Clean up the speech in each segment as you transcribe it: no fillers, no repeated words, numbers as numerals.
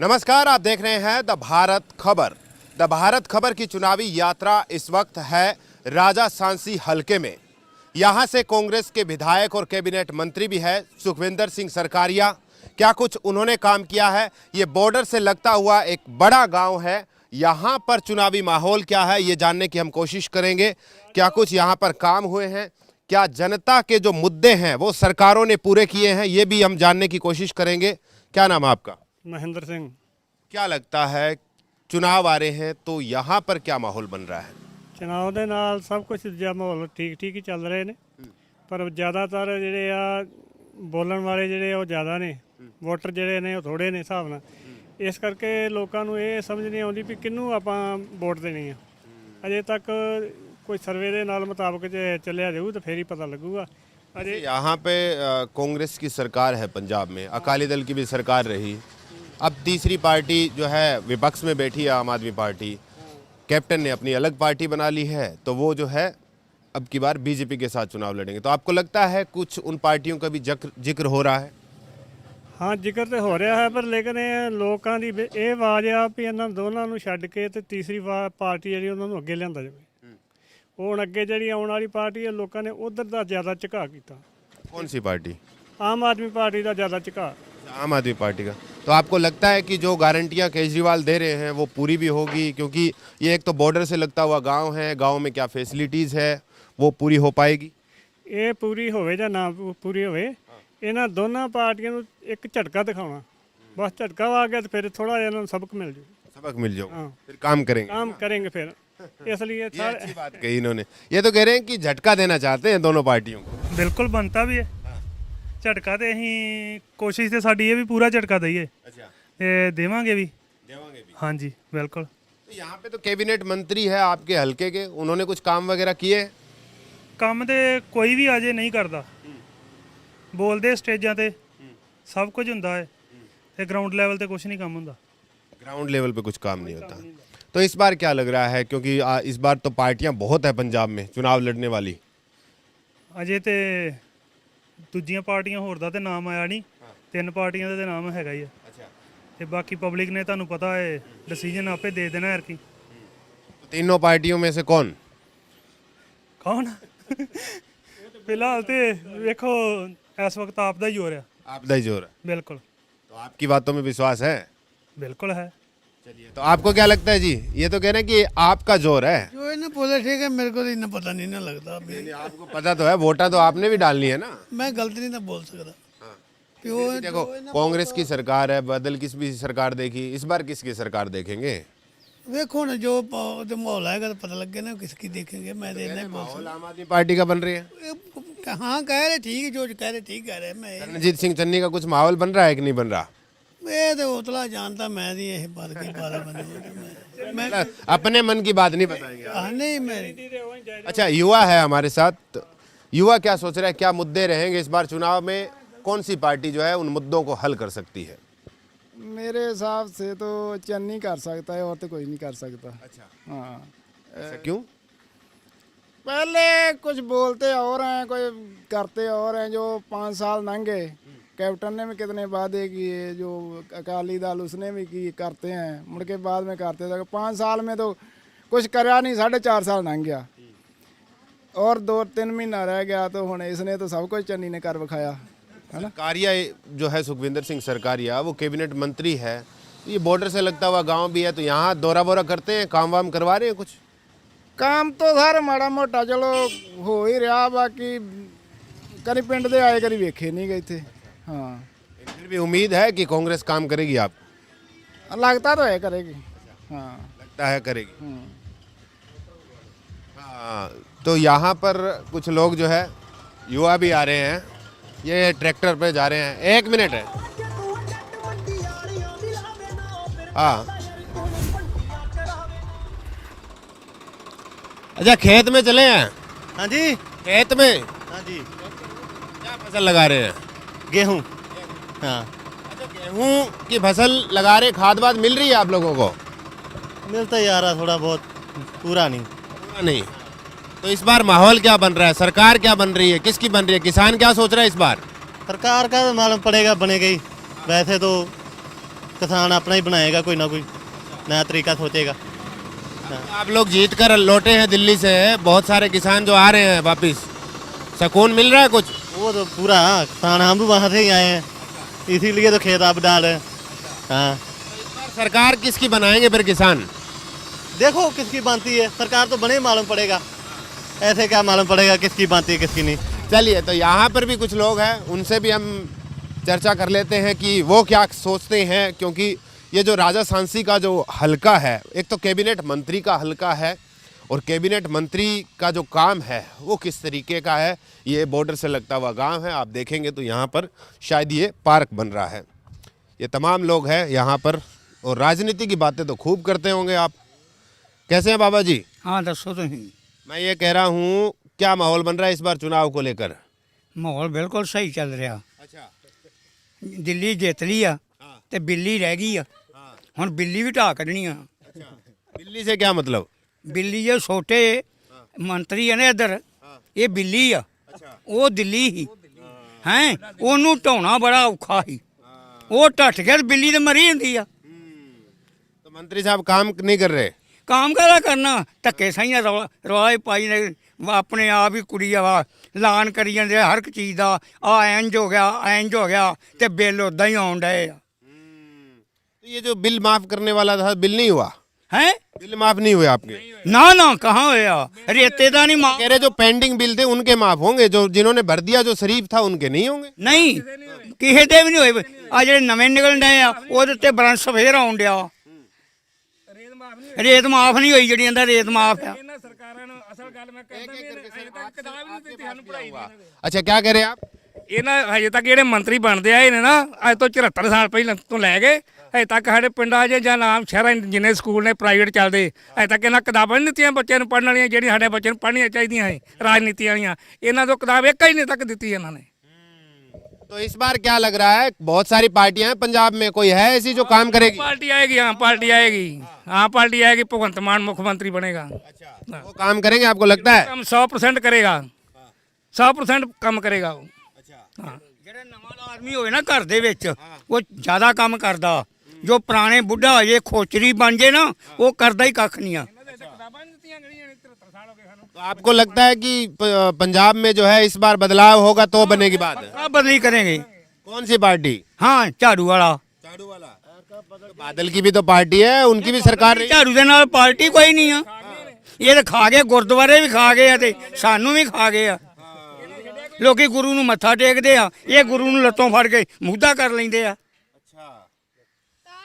नमस्कार, आप देख रहे हैं द भारत खबर। द भारत खबर की चुनावी यात्रा इस वक्त है राजासांसी हलके में। यहां से कांग्रेस के विधायक और कैबिनेट मंत्री भी है सुखविंदर सिंह सरकारिया। क्या कुछ उन्होंने काम किया है? ये बॉर्डर से लगता हुआ एक बड़ा गांव है। यहां पर चुनावी माहौल क्या है, ये जानने की हम कोशिश करेंगे। क्या कुछ यहां पर काम हुए हैं, क्या जनता के जो मुद्दे हैं वो सरकारों ने पूरे किए हैं, ये भी हम जानने की कोशिश करेंगे। क्या नाम है आपका? महेंद्र सिंह। क्या लगता है, चुनाव आ रहे हैं तो यहाँ पर क्या माहौल बन रहा है? ਚੁਣਾਵ ਦੇ ਨਾਲ ਸਭ ਕੁਝ ਜਿਹਾ ਮਾਹੌਲ ਠੀਕ ਹੀ ਚੱਲ ਰਹੇ ਨੇ, ਪਰ ਜ਼ਿਆਦਾਤਰ ਜਿਹੜੇ ਆ ਬੋਲਣ ਵਾਲੇ ਜਿਹੜੇ ਉਹ ਜ਼ਿਆਦਾ ਨੇ, ਵੋਟਰ ਜਿਹੜੇ ਨੇ ਉਹ ਥੋੜੇ ਨੇ ਹਿਸਾਬ ਨਾਲ। ਇਸ ਕਰਕੇ ਲੋਕਾਂ ਨੂੰ ਇਹ ਸਮਝ ਨਹੀਂ ਆਉਂਦੀ ਵੀ ਕਿਹਨੂੰ ਆਪਾਂ ਵੋਟ ਦੇਣੀ ਆ। ਅਜੇ ਤੱਕ ਕੋਈ ਸਰਵੇ ਦੇ ਨਾਲ ਮੁਤਾਬਕ ਜੇ ਚੱਲਿਆ ਜਾਊ ਤਾਂ ਫੇਰ ਹੀ ਪਤਾ ਲੱਗੂਗਾ। अरे यहाँ पे कांग्रेस की सरकार है, पंजाब में अकाली दल की भी सरकार रही। अब तीसरी पार्टी जो है विपक्ष में बैठी है, आम आदमी पार्टी। कैप्टन ने अपनी अलग पार्टी बना ली है, तो वो जो है अब की बार बीजेपी के साथ चुनाव लड़ेंगे। तो आपको लगता है कुछ उन पार्टियों का भी जिक्र हो रहा है? ਹਾਂ ਜ਼ਿਕਰ ਤੇ ਹੋ ਰਿਹਾ ਹੈ, ਪਰ ਲੇਕਿਨ ਇਹ ਲੋਕਾਂ ਦੀ ਇਹ ਆਵਾਜ਼ ਆ ਵੀ ਇਹਨਾਂ ਦੋਨਾਂ ਨੂੰ ਛੱਡ ਕੇ ਤੇ ਤੀਸਰੀ ਪਾਰਟੀ ਜਿਹੜੀ ਉਹਨਾਂ ਨੂੰ ਅੱਗੇ ਲਿਆਂਦਾ ਜਾਵੇ। ਹੁਣ ਅੱਗੇ ਜਿਹੜੀ ਆਉਣ ਵਾਲੀ ਪਾਰਟੀ ਹੈ, ਲੋਕਾਂ ਨੇ ਉਧਰ ਦਾ ਜ਼ਿਆਦਾ ਝੁਕਾਅ ਕੀਤਾ। कौन सी पार्टी? ਆਮ ਆਦਮੀ ਪਾਰਟੀ ਦਾ ਜ਼ਿਆਦਾ ਝੁਕਾਅ। आम आदमी पार्टी का। तो आपको लगता है कि जो गारंटियां केजरीवाल दे रहे हैं वो पूरी भी होगी? क्योंकि ये एक तो बॉर्डर से लगता हुआ गांव है, गांव में क्या फैसिलिटीज़ है वो पूरी हो पाएगी? ਇਹ ਪੂਰੀ ਹੋਵੇ ਜਾਂ ਨਾ ਪੂਰੀ ਹੋਵੇ, ਇਹਨਾਂ ਦੋਨਾਂ ਪਾਰਟੀਆਂ ਨੂੰ ਇੱਕ ਝਟਕਾ ਦਿਖਾਉਣਾ। ਬਸ ਝਟਕਾ ਆ ਗਿਆ तो फिर थोड़ा ਜਿਹਾ ਇਹਨਾਂ ਨੂੰ ਸਬਕ ਮਿਲ ਜੂ। सबक मिल जाओ, हाँ। फिर काम करेंगे। काम करेंगे फिर, इसलिए ये अच्छी बात कही इन्होंने। ये तो कह रहे हैं कि झटका देना चाहते हैं दोनों पार्टियों को। ਬਿਲਕੁਲ ਬਣਤਾ ਵੀ ਹੈ ਝਟਕਾ, ਤੇ ਅਸੀਂ ਕੋਸ਼ਿਸ਼ ਤੇ ਸਾਡੀ ਇਹ ਵੀ ਪੂਰਾ ਝਟਕਾ ਦਈਏ अच्छा, ਤੇ ਦੇਵਾਂਗੇ ਵੀ। देवांगे भी। ਹਾਂਜੀ ਬਿਲकुल। तो यहाँ पे तो कैबिनेट मंत्री है आपके हलके के, उन्होंने कुछ काम वगैरह किए? ਕੰਮ ਤੇ ਕੋਈ ਵੀ ਅਜੇ ਨਹੀਂ ਕਰਦਾ, ਬੋਲਦੇ ਸਟੇਜਾਂ ਤੇ ਸਭ ਕੁਝ ਹੁੰਦਾ ਹੈ ਤੇ ਗਰਾਊਂਡ ਲੈਵਲ ਤੇ ਕੁਝ ਨਹੀਂ ਕੰਮ ਹੁੰਦਾ। ग्राउंड लेवल पे कुछ काम नहीं होता। तो इस बार क्या लग रहा है, क्योंकि इस बार तो पार्टियां बहुत है पंजाब में चुनाव लड़ने वाली? ਅਜੇ ਤੇ ਦੂਜੀਆਂ ਪਾਰਟੀਆਂ ਹੋਰ ਦਾ ਤੇ ਨਾਮ ਆਇਆ ਨਹੀਂ, ਤਿੰਨ ਪਾਰਟੀਆਂ ਦਾ ਤੇ ਨਾਮ ਹੈਗਾ ਹੀ ਆ। अच्छा, ਤੇ ਬਾਕੀ ਪਬਲਿਕ ਨੇ ਤੁਹਾਨੂੰ ਪਤਾ ਹੈ ਡਿਸੀਜਨ ਆਪੇ ਦੇ ਦੇਣਾ ਯਾਰ ਕੀ। तो तीनों पार्टियों में से कौन? ਕੌਣ? ਫਿਲਹਾਲ ਤੇ ਵੇਖੋ ਇਸ ਵਕਤ ਆਪ ਦਾ ਹੀ ਹੋ ਰਿਹਾ। आपदा ही जोर है। ਬਿਲकुल तो आपकी बातों में विश्वास है? ਬਿਲकुल है। चलिए, तो आपको क्या लगता है जी? ये तो कह रहे हैं कि आपका जोर है। जो इन्हें बोला ठीक है, मेरे को तो इन्हें पता नहीं ना लगता। आपको पता तो है, वोटा तो आपने भी डालनी है ना। मैं गलती नहीं ना बोल सकता। फिर भी देखो, कांग्रेस की सरकार है, बदल किसी सरकार देखी, इस बार किसकी सरकार देखेंगे? देखो ना जो माहौल आएगा तो पता लग गया ना किसकी देखेंगे। मैं तो नहीं बोल माहौल आम आदमी पार्टी का बन रही है। सकता। हाँ कह रहे ठीक है, जो कह रहे ठीक कह रहे। मैं रणजीत सिंह चन्नी का कुछ माहौल बन रहा है कि नहीं बन रहा? मैं तो उतला जानता, मैं नहीं ये बात की बात बनी। मैं अपने मन की बात नहीं बताएंगे। नहीं मैं अच्छा, युवा है हमारे साथ। युवा क्या सोच रहा है, क्या मुद्दे रहेंगे इस बार चुनाव में? कौन सी पार्टी जो है उन मुद्दों को हल कर सकती है? मेरे हिसाब से तो चन्नी कर सकता है, और तो कोई नहीं कर सकता। अच्छा, हाँ, ऐसा क्यों? पहले कुछ बोलते और हैं, कोई करते और हैं। जो 5 साल लंघे, कैप्टन ने भी कितने वादे किए, जो अकाली दल उसने भी की करते हैं, मुड़ के बाद में करते थे। 5 साल में तो कुछ करा नहीं, 4.5 साल लंघ गया और 2-3 महीना रह गया। तो हुण इसने तो सब कुछ चन्नी ने कर विखाया है ना। सरकारिया जो है सुखविंदर सिंह सरकारिया, वो कैबिनेट मंत्री है। ये बॉर्डर से लगता हुआ गांव भी है, तो यहाँ दौरा बोरा करते हैं, काम वाम करवा रहे हैं कुछ? काम तो सर माड़ा मोटा चलो हो ही रहा, बाकी कभी पिंड दे आए कभी वेखे नहीं गए थे। हाँ, फिर भी उम्मीद है कि कांग्रेस काम करेगी? आपको लगता तो है करेगी। हाँ, लगता है करेगी। हाँ, तो यहाँ पर कुछ लोग जो है युवा भी आ रहे हैं, ये ट्रैक्टर पे जा रहे हैं। 1 मिनट है। हाँ, अच्छा, खेत में चले हैं? हाँ जी, खेत में हाँ जी, क्या फसल लगा रहे हैं? गेहूँ। हाँ, अच्छा, गेहूं की फसल लगा रहे, खाद वाद मिल रही है आप लोगों को? मिलता ही आ रहा थोड़ा बहुत, पूरा नहीं। पूरा नहीं। तो इस बार माहौल क्या बन रहा है, सरकार क्या बन रही है, किसकी बन रही है, किसान क्या सोच रहा है इस बार? सरकार का तो मालूम पड़ेगा, बनेगा ही। वैसे तो किसान अपना ही बनाएगा, कोई ना कोई नया तरीका सोचेगा। आप लोग जीत कर लौटे हैं दिल्ली से, बहुत सारे किसान जो आ रहे हैं वापिस, सुकून मिल रहा है कुछ? वो तो पूरा, हाँ, किसान हम भी वहाँ से ही आए हैं, इसीलिए तो खेत आप डाल रहे हैं। हाँ, सरकार किसकी बनाएंगे फिर किसान? देखो किसकी बनती है, सरकार तो बने ही मालूम पड़ेगा। ऐसे क्या मालूम पड़ेगा किसकी बनती है किसकी नहीं। चलिए, तो यहाँ पर भी कुछ लोग हैं, उनसे भी हम चर्चा कर लेते हैं कि वो क्या सोचते हैं, क्योंकि ये जो राजा सांसी का जो हलका है, एक तो कैबिनेट मंत्री का हलका है, और कैबिनेट मंत्री का जो काम है वो किस तरीके का है। ये बॉर्डर से लगता हुआ गांव है, आप देखेंगे तो यहाँ पर शायद ये पार्क बन रहा है। ये तमाम लोग हैं यहाँ पर, और राजनीति की बातें तो खूब करते होंगे आप। कैसे हैं बाबा जी? हाँ दसो तुम। मैं ये कह रहा हूँ, क्या माहौल बन रहा है इस बार चुनाव को लेकर? माहौल बिल्कुल सही चल रहा। अच्छा, ਦਿੱਲੀ ਜਿੱਤ ਲਈ ਆ ਤੇ ਬਿੱਲੀ ਰਹਿ ਗਈ ਆ। ਹੁਣ ਬਿੱਲੀ ਵੀ ਢਾਹ ਕੱਢਣੀ ਆ। दिल्ली से क्या मतलब? ਬਿੱਲੀ ਜੇ ਛੋਟੇ ਮੰਤਰੀ ਆ ਨੇ ਇੱਧਰ, ਇਹ ਬਿੱਲੀ ਆ, ਉਹ ਦਿੱਲੀ ਹੀ ਹੈ, ਉਹਨੂੰ ਢਾਉਣਾ ਬੜਾ ਔਖਾ ਸੀ। ਉਹ ਢੱਟ ਗਿਆ ਤੇ ਬਿੱਲੀ ਤੇ ਮਰੀ ਹੁੰਦੀ ਆ। तो मंत्री साहब काम नहीं कर रहे? काम करा करना धक्के साइयां रौला पाई ने अपने आप ही कुड़ी वा लान करी जाते हर एक चीज़ का, इंज हो गया तो बिल उदा ही आउन डे। तो ये जो बिल माफ करने वाला था, बिल नहीं हुआ? हैं बिल माफ नहीं हुए आपके? ना ना कहाँ होया, रेते का नहीं कह रहे जो पेंडिंग बिल थे उनके माफ होंगे, जो जिन्होंने भर दिया जो शरीफ था उनके नहीं होंगे? नहीं किसी दे भी नहीं होए। आ जेडे नवे निकल डे आ ओहदे ते बरंस फेर आउन डिया। रेत माफ नहीं हुई, जड़ी अंदर रेत माफ है। अच्छा, क्या कह रहे हैं आप? ਇਹਨਾਂ ਹਜੇ ਤੱਕ ਜਿਹੜੇ ਮੰਤਰੀ ਬਣਦੇ ਆਏ ਨੇ ਨਾ, ਅੱਜ ਤੋਂ 74 ਸਾਲ ਪਹਿਲਾਂ ਤੋਂ ਲੈ ਕੇ ਹਜੇ ਤੱਕ ਸਾਡੇ ਪਿੰਡਾਂ 'ਚ ਜਾਂ ਨਾਮ ਸ਼ਹਿਰਾਂ 'ਚ ਜਿੰਨੇ ਸਕੂਲ ਨੇ ਪ੍ਰਾਈਵੇਟ ਚੱਲਦੇ, ਹਜੇ ਤੱਕ ਇਹਨਾਂ ਕਿਤਾਬਾਂ ਨਹੀਂ ਦਿੱਤੀਆਂ ਬੱਚਿਆਂ ਨੂੰ ਪੜ੍ਹਨ ਵਾਲੀਆਂ, ਜਿਹੜੀਆਂ ਸਾਡੇ ਬੱਚਿਆਂ ਨੂੰ ਪੜ੍ਹਨੀਆਂ ਚਾਹੀਦੀਆਂ ਹੈ ਰਾਜਨੀਤੀ ਵਾਲੀਆਂ। ਇਹਨਾਂ ਤੋਂ ਕਿਤਾਬ ਇੱਕ ਹੀ ਨਹੀਂ तक ਦਿੱਤੀ ਇਹਨਾਂ ने। तो इस बार क्या लग रहा है, बहुत सारी पार्टियां हैं पंजाब में, कोई है ऐसी जो काम करेगी? पार्टी आएगी, हाँ पार्टी आएगी, हाँ पार्टी आएगी, भगवंत मान मुख्यमंत्री बनेगा। वो काम करेंगे आपको लगता है? काम 100% करेगा, 100% काम करेगा वो। हाँ, ਜਿਹੜਾ ਨਵਾਂ ਆਦਮੀ ਹੋਵੇ ਨਾ ਘਰ ਦੇ ਵਿੱਚ ਉਹ ਜ਼ਿਆਦਾ ਕੰਮ ਕਰਦਾ। ਜੋ ਪੁਰਾਣੇ ਬੁੱਢਾ ਹੋ ਜੇ ਖੋਚਰੀ ਬਣ ਜੇ ਨਾ, ਉਹ ਕਰਦਾ ਹੀ ਕੱਖ ਨਹੀਂ ਆ। तो आपको लगता है कि पंजाब में जो है इस बार बदलाव होगा तो बनेगी बात? सब बदली करेंगे। कौन सी पार्टी? हाँ झाड़ू वाला। झाड़ू वाला? तो बादल की भी तो पार्टी है, उनकी भी सरकार रही। ਝਾੜੂ ਦੇ ਨਾਲ ਪਾਰਟੀ ਕੋਈ ਨਹੀਂ ਆ। ਇਹ ਤਾਂ ਖਾ ਗਏ, ਗੁਰਦੁਆਰੇ ਵੀ ਖਾ ਗਏ ਆ ਤੇ ਸਾਨੂੰ ਵੀ ਖਾ ਗਏ ਆ। ਲੋਕੀ ਗੁਰੂ ਨੂੰ ਮੱਥਾ ਟੇਕਦੇ ਆ, ਇਹ ਗੁਰੂ ਨੂੰ ਲੱਤੋਂ ਫੜ ਕੇ ਮੁੱਦਾ ਕਰ ਲੈਂਦੇ ਆ।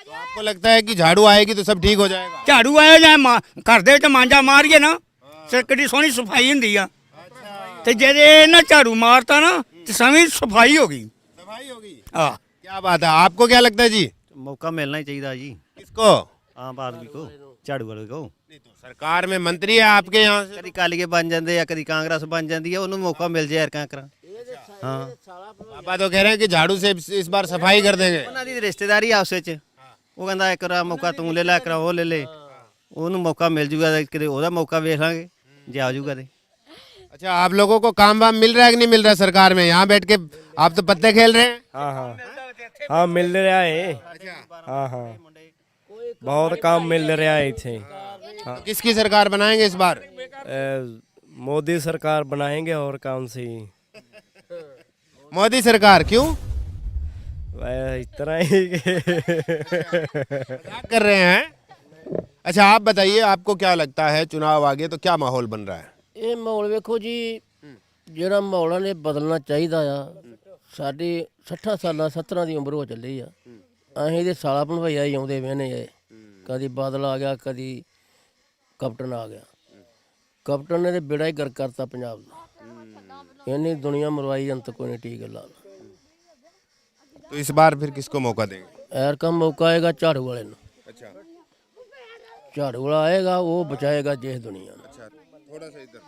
तो आपको लगता है कि झाड़ू आएगी तो सब ठीक हो जाएगा? ਝਾੜੂ ਆਇਆ ਜਾਂ ਘਰ ਦੇ ਵਿੱਚ ਮਾਂਜਾ ਮਾਰੀਏ ਨਾ, ਸਿਰ ਕਿੱਡੀ ਸੋਹਣੀ ਸਫਾਈ ਹੁੰਦੀ ਆ। ਤੇ ਜੇ ਇਹਨਾਂ ਝਾੜੂ ਮਾਰਤਾ ਨਾ ਤੇ ਸਮਝ ਸਫਾਈ ਹੋ ਗਈ। सफाई होगी? ਆ क्या बात है, आपको क्या लगता है जी? मौका मिलना ही चाहिए जी, किसको? आम आदमी को, झाड़ू वाले को। नहीं तो सरकार में मंत्री है आपके यहाँ से। कभी कालीए बन जाते या कभी कांग्रेस बन जाती है, उन्होंने मौका मिल जाए क्या करा। हाँ, पापा तो कह रहे हैं कि झाड़ू से इस बार सफाई कर देंगे। ਉਹਨਾਂ ਦੀ ਰਿਸ਼ਤੇਦਾਰੀ ਆਪਸ ਵਿੱਚ ਉਹ ਕਹਿੰਦਾ ਇੱਕ ਰਾ ਮੌਕਾ ਤੂੰ ਲੈ ਲੈ, ਕਰਾ ਉਹ ਲੈ ਲੈ, ਉਹਨੂੰ ਮੌਕਾ ਮਿਲ ਜੂਗਾ, ਕਿਤੇ ਉਹਦਾ ਮੌਕਾ ਵੇਖ ਲਾਂਗੇ ਜੇ ਆ ਜੂਗਾ ਤੇ। अच्छा, आप लोगों को काम वाम मिल रहा है कि नहीं मिल रहा है सरकार में? यहाँ बैठ के आप तो पत्ते खेल रहे हैं। हाँ हाँ हाँ मिल रहा है। हाँ हाँ बहुत काम मिल रहा है इथे। तो किसकी सरकार बनाएंगे इस बार? मोदी सरकार बनाएंगे और कौन सी। मोदी सरकार? क्यों इतना ही क्या कर रहे हैं? अच्छा, आप बताइए, आपको क्या लगता है चुनाव आगे तो क्या माहौल बन रहा है? ਇਹ ਮਾਹੌਲ ਵੇਖੋ ਜੀ, ਜਿਹੜਾ ਮਾਹੌਲਾਂ ਨੇ ਬਦਲਣਾ ਚਾਹੀਦਾ ਆ। ਸਾਡੀ 60 ਸਾਲਾਂ 70 ਦੀ ਉਮਰ ਹੋ ਚੱਲੀ ਆ, ਅਸੀਂ ਇਹਦੇ ਸਾਲਾ ਭਣਵਈਆ ਹੀ ਆਉਂਦੇ ਵੇਨੇ ਆ। ਕਦੀ ਬਾਦਲ ਆ ਗਿਆ, ਕਦੀ ਕੈਪਟਨ ਆ ਗਿਆ। ਕੈਪਟਨ ਨੇ ਤੇ ਬੇੜਾ ਹੀ ਗਰ ਕਰਤਾ ਪੰਜਾਬ ਦਾ। ਇੰਨੀ ਦੁਨੀਆ ਮਰਵਾਈ, ਅੰਤ ਕੋਈ ਨਹੀਂ ਠੀਕ ਲਾ। तो इस बार फिर किसको मौका देंगे? ਐਰ ਕਾ ਮੌਕਾ ਆਏਗਾ ਝਾੜੂ ਵਾਲੇ ਨੂੰ। अच्छा, ਝਾੜੂ ਵਾਲਾ ਆਏਗਾ, ਉਹ ਬਚਾਏਗਾ ਜਿਸ ਦੁਨੀਆ ਨੂੰ। अच्छा, थोड़ा सा इधर।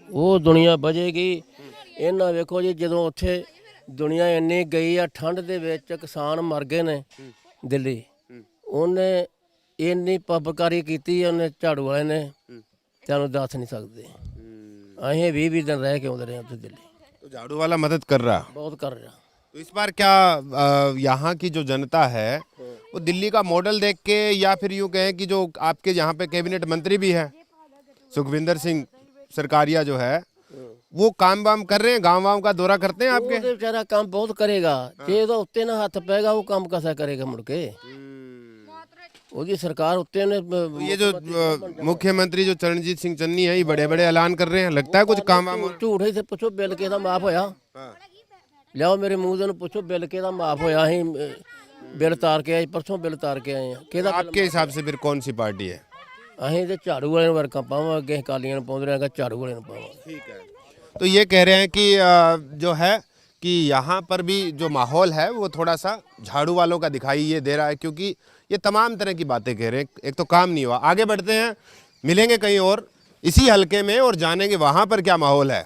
ਉਹ ਦੁਨੀਆ ਬਚੇਗੀ। ਇਹਨਾਂ ਵੇਖੋ ਜੀ, ਜਦੋਂ ਉੱਥੇ ਦੁਨੀਆ ਇੰਨੀ ਗਈ ਆ ਠੰਡ ਦੇ ਵਿੱਚ, ਕਿਸਾਨ ਮਰ ਗਏ ਨੇ ਦਿੱਲੀ। ਉਹਨੇ ਇੰਨੀ ਪੱਬਕਾਰੀ ਕੀਤੀ ਉਹਨੇ ਝਾੜੂ ਵਾਲੇ ਨੇ, ਤੁਹਾਨੂੰ ਦੱਸ ਨਹੀਂ ਸਕਦੇ। ਅਸੀਂ 20 दिन रह के आते रहे हैं दिल्ली, तो झाड़ू वाला मदद कर रहा। बहुत कर रहा। तो इस बार क्या यहाँ की जो जनता है वो दिल्ली का मॉडल देख के, या फिर यूँ कहें कि जो आपके यहाँ पे कैबिनेट मंत्री भी है सुखविंदर सिंह सरकारिया जो है, वो काम वाम कर रहे हैं, गांव वाम का दौरा करते हैं आपके? ਉਹ ਵਿਚਾਰਾ ਕੰਮ ਬਹੁਤ ਕਰੇਗਾ, ਜੇ ਉਹਦਾ ਉੱਤੇ ਨਾ ਹੱਥ ਪੈਗਾ ਉਹ ਕੰਮ ਕਸਾ ਕਰੇਗਾ ਮੁੜ ਕੇ। ਉਹਦੀ ਸਰਕਾਰ ਉੱਤੇ ਨੇ ये जो मुख्यमंत्री जो चरणजीत सिंह चन्नी है, ये बड़े बड़े ऐलान कर रहे हैं, लगता है कुछ काम वाम हो रहा ਝੂਠ ਹੀ ਤੇ ਪੁੱਛੋ ਬਿੱਲ ਕਿਹਦਾ ਮਾਫ ਹੋਇਆ, ਲਿਆਓ ਮੇਰੇ ਮੂੰਹ ਦੇ ਨੂੰ ਪੁੱਛੋ ਬਿੱਲ ਕਿਹਦਾ ਮਾਫ ਹੋਇਆ। ਅਸੀਂ ਬਿੱਲ ਤਾਰ ਕੇ ਆਏ, ਪਰਸੋਂ ਬਿੱਲ ਤਾਰ ਕੇ ਆਏ ਆ। है? ਕਿਹਦਾ आपके हिसाब से फिर कौन सी पार्टी है? ਅਸੀਂ ਤੇ ਝਾੜੂ ਵਾਲੇ ਨੂੰ ਵਰਕਾਂ ਪਾਵਾਂਗੇ, ਅੱਗੇ ਕਾਲੀਆਂ ਨੂੰ ਪਾਉਂਦੇ ਰਹਾਂਗੇ, ਝਾੜੂ ਵਾਲੇ ਨੂੰ ਪਾਵਾਂਗੇ। ठीक है। तो ये कह रहे हैं कि जो है कि यहाँ पर भी जो माहौल है वो थोड़ा सा झाड़ू वालों का दिखाई ये दे रहा है, क्योंकि ये तमाम तरह की बातें कह रहे हैं। एक तो काम नहीं हुआ, आगे बढ़ते हैं, मिलेंगे कहीं और इसी हलके में और जानेंगे वहाँ पर क्या माहौल है।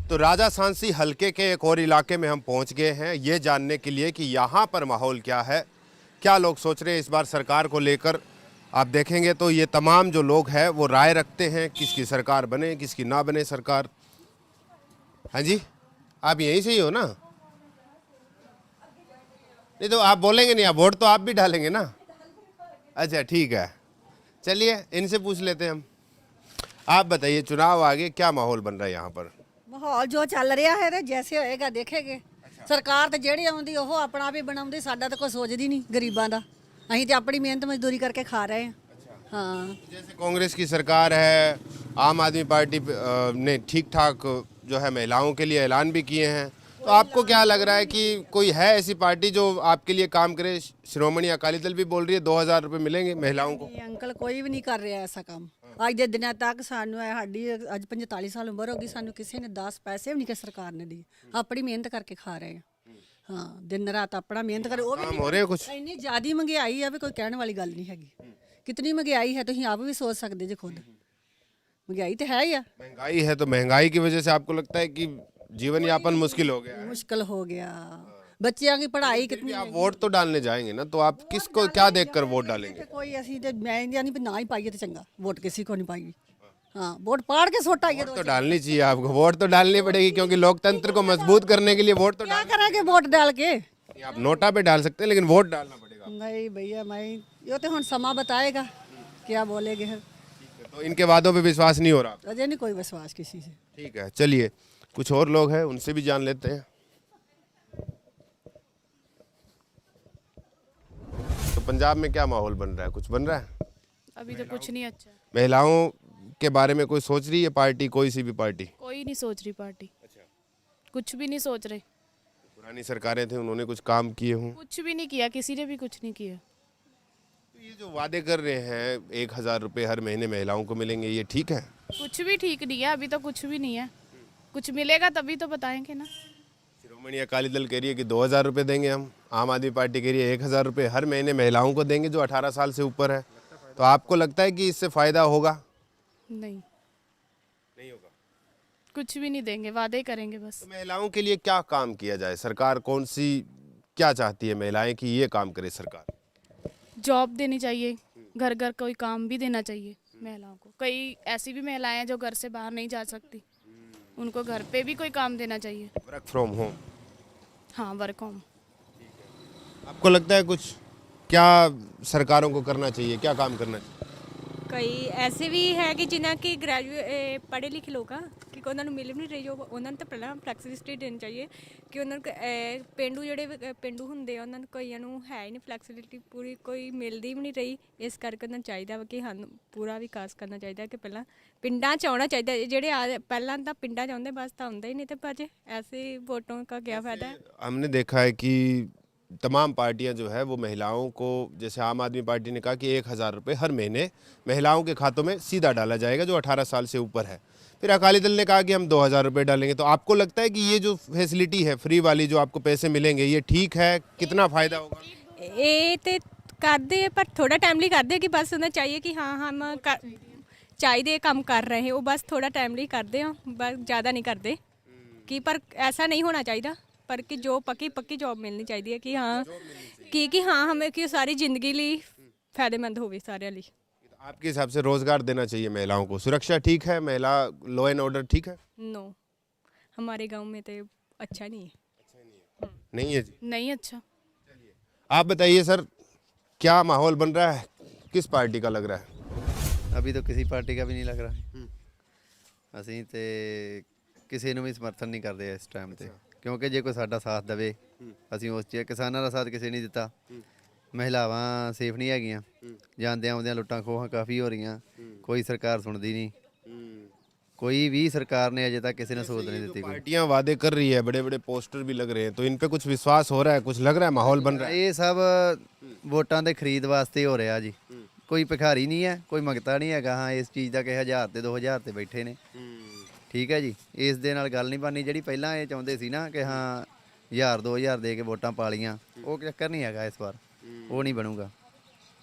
तो राजा सांसी हलके के एक और इलाके में हम पहुँच गए हैं, ये जानने के लिए कि यहाँ पर माहौल क्या है, क्या लोग सोच रहे हैं इस बार सरकार को लेकर। आप देखेंगे तो ये तमाम जो लोग हैं वो राय रखते हैं किसकी सरकार बने, किसकी ना बने सरकार। हाँ जी, आप यहीं से ही हो ना? नहीं तो आप बोलेंगे नहीं, आप वोट तो आप भी डालेंगे ना? अच्छा ठीक है, चलिए इनसे पूछ लेते हैं हम। आप बताइए, चुनाव आगे क्या माहौल बन रहा है यहाँ पर? ਮਾਹੌਲ ਜੋ ਚੱਲ ਰਿਹਾ ਹੈ ਤੇ ਜੈਸੇ ਹੋਏਗਾ ਦੇਖੇਗੇ। ਸਰਕਾਰ ਤੇ ਜਿਹੜੀ ਆਉਂਦੀ ਉਹ ਆਪਣਾ ਵੀ ਬਣਾਉਂਦੀ, ਸਾਡਾ ਤਾਂ ਕੋਈ ਸੋਚਦੀ ਨਹੀਂ ਗਰੀਬਾਂ ਦਾ। ਅਸੀਂ ਤੇ ਆਪਣੀ ਮਿਹਨਤ ਮਜ਼ਦੂਰੀ ਕਰਕੇ ਖਾ ਰਹੇ ਹਾਂ। हाँ, जैसे कांग्रेस की सरकार है, आम आदमी पार्टी ने ठीक ठाक जो है महिलाओं के लिए ऐलान भी किए हैं, तो आपको क्या लग रहा है कि कोई है ऐसी पार्टी जो आपके लिए काम करे? श्रोमणी अकाली दल भी बोल रही है 2000 रुपये मिलेंगे महिलाओं को। ਇਹ ਅੰਕਲ ਕੋਈ ਵੀ ਨਹੀਂ ਕਰ ਰਿਹਾ ਐਸਾ ਕੰਮ। ਅੱਜ ਦੇ ਦਿਨਾਂ ਤੱਕ ਸਾਨੂੰ ਸਾਡੀ ਅੱਜ 45 ਸਾਲ ਉਮਰ ਹੋ ਗਈ, ਸਾਨੂੰ ਕਿਸੇ ਨੇ 10 ਪੈਸੇ ਵੀ ਨਹੀਂ ਕਿ ਸਰਕਾਰ ਨੇ ਦੀ। ਆਪਣੀ ਮਿਹਨਤ ਕਰਕੇ ਖਾ ਰਹੇ ਹਾਂ। ਹਾਂ, ਦਿਨ ਰਾਤ ਆਪਣਾ ਮਿਹਨਤ ਕਰ, ਉਹ काम हो रहे हैं कुछ? ਵੀ ਇੰਨੀ ਜ਼ਿਆਦੀ ਮਹਿੰਗਾਈ ਆ ਵੀ ਕੋਈ ਕਹਿਣ ਵਾਲੀ ਗੱਲ ਨਹੀਂ ਹੈਗੀ। कितनी महंगाई है ਤੁਸੀਂ ਆਪ ਵੀ सोच सकते जो खुद। महंगाई तो है ही है। महंगाई है, तो महंगाई की वजह से आपको लगता है कि जीवन यापन मुश्किल हो गया है? मुश्किल हो गया, बच्चों की पढ़ाई कितनी। आप वोट तो डालने जाएंगे ना, तो आप किसको क्या देखकर वोट डालेंगे? कोई ਅਸੀਂ ਤੇ ਮੈਂ ਨਹੀਂ ਵੀ ਨਾ ਹੀ ਪਾਈਏ ਤੇ ਚੰਗਾ, वोट किसी को नहीं पाएगी। हाँ, वोट पाड़ के सोटा आइए तो डालनी चाहिए आपको, वोट तो डालनी पड़ेगी, क्योंकि लोकतंत्र को मजबूत करने के लिए वोट तो क्या करेंगे वोट डाल के? आप नोटा पे डाल सकते हैं, लेकिन वोट डालना पड़ेगा। नहीं भैया, मैं ये तो हम समा बताएगा क्या बोलेगे। तो इनके वादों पे विश्वास नहीं हो रहा? अजय नहीं कोई विश्वास किसी से। ठीक है, चलिए कुछ और लोग हैं उनसे भी जान लेते हैं। तो पंजाब में क्या माहौल बन रहा है, कुछ बन रहा है? अभी तो कुछ नहीं अच्छा। महिलाओं के बारे में कोई सोच रही है पार्टी, कोई सी भी पार्टी? कोई नहीं सोच रही पार्टी। कुछ भी नहीं सोच रहे। पुरानी सरकारें थी, उन्होंने कुछ काम किए हों? कुछ भी नहीं किया, किसी ने भी कुछ नहीं किया। तो ये जो वादे कर रहे हैं 1000 रुपये हर महीने महिलाओं को मिलेंगे, ये ठीक है? कुछ भी ठीक नहीं है, अभी तो कुछ भी नहीं है। कुछ मिलेगा तभी तो बताएंगे ना। श्रोमणी अकाली दल कह रही है कि 2000 रुपये देंगे हम, आम आदमी पार्टी कह रही है 1000 रुपये हर महीने महिलाओं को देंगे जो 18 साल से ऊपर है। तो आपको लगता है कि इससे फ़ायदा होगा? नहीं, नहीं होगा। कुछ भी नहीं देंगे, वादे करेंगे बस। तो महिलाओं के लिए क्या काम किया जाए? सरकार कौन सी क्या चाहती है महिलाएं कि ये काम करे सरकार? जॉब देनी चाहिए, घर घर कोई काम भी देना चाहिए महिलाओं को। कई ऐसी भी महिलाएं हैं जो घर से बाहर नहीं जा सकती, उनको घर पे भी कोई काम देना चाहिए। Work from home? हाँ, वर्क होम। आपको लगता है कुछ क्या सरकारों को करना चाहिए, क्या काम करना चाहिए? ਕਈ ਐਸੇ ਵੀ ਹੈ ਕਿ ਜਿਨ੍ਹਾਂ ਕਿ ਗ੍ਰੈਜੂਏਟ ਪੜ੍ਹੇ ਲਿਖੇ ਲੋਕ ਆ ਕਿ ਉਹਨਾਂ ਨੂੰ ਮਿਲ ਵੀ ਨਹੀਂ ਰਹੀ ਜੋ ਉਹਨਾਂ ਨੂੰ ਤਾਂ ਪਹਿਲਾਂ ਫਲੈਕਸੀਬਿਲਿਟੀ ਦੇਣੀ ਚਾਹੀਏ ਕਿ ਉਹਨਾਂ ਨੂੰ ਪੇਂਡੂ ਜਿਹੜੇ ਪੇਂਡੂ ਹੁੰਦੇ ਆ ਉਹਨਾਂ ਨੂੰ ਕਈਆਂ ਨੂੰ ਹੈ ਹੀ ਨਹੀਂ ਫਲੈਕਸੀਬਿਲਿਟੀ ਪੂਰੀ, ਕੋਈ ਮਿਲਦੀ ਵੀ ਨਹੀਂ ਰਹੀ। ਇਸ ਕਰਕੇ ਉਹਨਾਂ ਨੂੰ ਚਾਹੀਦਾ ਵਾ ਕਿ ਸਾਨੂੰ ਪੂਰਾ ਵਿਕਾਸ ਕਰਨਾ ਚਾਹੀਦਾ ਕਿ ਪਹਿਲਾਂ ਪਿੰਡਾਂ 'ਚ ਆਉਣਾ ਚਾਹੀਦਾ। ਜਿਹੜੇ ਪਹਿਲਾਂ ਤਾਂ ਪਿੰਡਾਂ 'ਚ ਆਉਂਦੇ ਬਸ ਤਾਂ ਆਉਂਦਾ ਹੀ ਨਹੀਂ ਤੇ ਭਾਜੀ ਐਸੇ ਵੋਟੋਂ का क्या फ़ायदा है। हमने देखा है कि तमाम पार्टियां जो है वो महिलाओं को, जैसे आम आदमी पार्टी ने कहा कि 1000 रुपये हर महीने महिलाओं के खातों में सीधा डाला जाएगा जो 18 साल से ऊपर है। फिर अकाली दल ने कहा कि हम 2000 रुपये डालेंगे। तो आपको लगता है कि ये जो फैसिलिटी है फ्री वाली जो आपको पैसे मिलेंगे, ये ठीक है? कितना फ़ायदा होगा? ਇਹ ਤੇ ਕਰਦੇ ਆ, ਪਰ ਥੋੜਾ ਟਾਈਮ ਲਈ ਕਰਦੇ ਆ ਕਿ ਬਸ ਉਹਨਾਂ ਚਾਹੀਏ ਕਿ ਹਾਂ ਹਮ ਚਾਹੀਦੇ ਕੰਮ ਕਰ ਰਹੇ ਉਹ ਬਸ ਥੋੜਾ ਟਾਈਮ ਲਈ ਕਰਦੇ ਆ, ਬਸ ਜ਼ਿਆਦਾ ਨਹੀਂ ਕਰਦੇ ਕਿ ਪਰ ਐਸਾ ਨਹੀਂ ਹੋਣਾ ਚਾਹੀਦਾ। ਪਰ ਕਿ ਜੋ ਪੱਕੀ ਜੌਬ ਮਿਲਣੀ ਚਾਹੀਦੀ ਹੈ ਕਿ ਹਾਂ ਕਿ ਹਾਂ ਹਮੇ ਕਿ ਸਾਰੀ ਜ਼ਿੰਦਗੀ ਲਈ ਫਾਇਦੇਮੰਦ ਹੋਵੇ ਸਾਰਿਆਂ ਲਈ। आपके हिसाब से रोजगार देना चाहिए महिलाओं को, सुरक्षा ठीक है, महिला लॉ एंड ऑर्डर ठीक है? नो, हमारे गांव में तो अच्छा नहीं है। नहीं है जी? नहीं अच्छा। आप बताइए सर, क्या माहौल बन रहा है, किस पार्टी का लग रहा है? अभी तो किसी पार्टी का भी नहीं लग रहा। ਅਸੀਂ ਤੇ ਕਿਸੇ ਨੂੰ ਵੀ ਸਮਰਥਨ ਨਹੀਂ ਕਰਦੇ ਇਸ ਟਾਈਮ ਤੇ, ਕਿਉਂਕਿ ਜੇ ਕੋਈ ਸਾਡਾ ਸਾਥ ਦੇਵੇ ਅਸੀਂ ਉਸ 'ਚ, ਕਿਸਾਨਾਂ ਦਾ ਸਾਥ ਕਿਸੇ ਨਹੀਂ ਦਿੱਤਾ, ਮਹਿਲਾਵਾਂ ਸੇਫ ਨਹੀਂ ਹੈਗੀਆਂ, ਜਾਂਦਿਆਂ ਆਉਂਦਿਆਂ ਲੁੱਟਾਂ ਖੋਹਾਂ ਕਾਫੀ ਹੋ ਰਹੀਆਂ, ਕੋਈ ਸਰਕਾਰ ਸੁਣਦੀ ਨਹੀਂ, कोई भी सरकार ने अजय तक किसी ने सोच नहीं दी। पार्टियां वादे कर रही है, बड़े बड़े पोस्टर भी लग रहे हैं, तो इन पे कुछ विश्वास हो रहा है, कुछ लग रहा है, माहौल बन रहा है? ये सब वोटां दे खरीद वास्ते हो रहा जी, कोई भिखारी नहीं है, कोई मंगता नहीं है। हाँ इस चीज़ का कि 1000 ते 2000 ते बैठे ने, ठीक है जी, इस दे नाल गल नहीं बननी। ਜਿਹੜੀ ਪਹਿਲਾਂ ਇਹ ਚਾਹੁੰਦੇ ਸੀ ਨਾ ਕਿ ਹਾਂ 1000 2000 ਦੇ ਕੇ ਵੋਟਾਂ ਪਾ ਲੀਆਂ, ਉਹ ਚੱਕਰ ਨਹੀਂ ਹੈਗਾ ਇਸ ਵਾਰ, ਉਹ ਨਹੀਂ ਬਣੂਗਾ।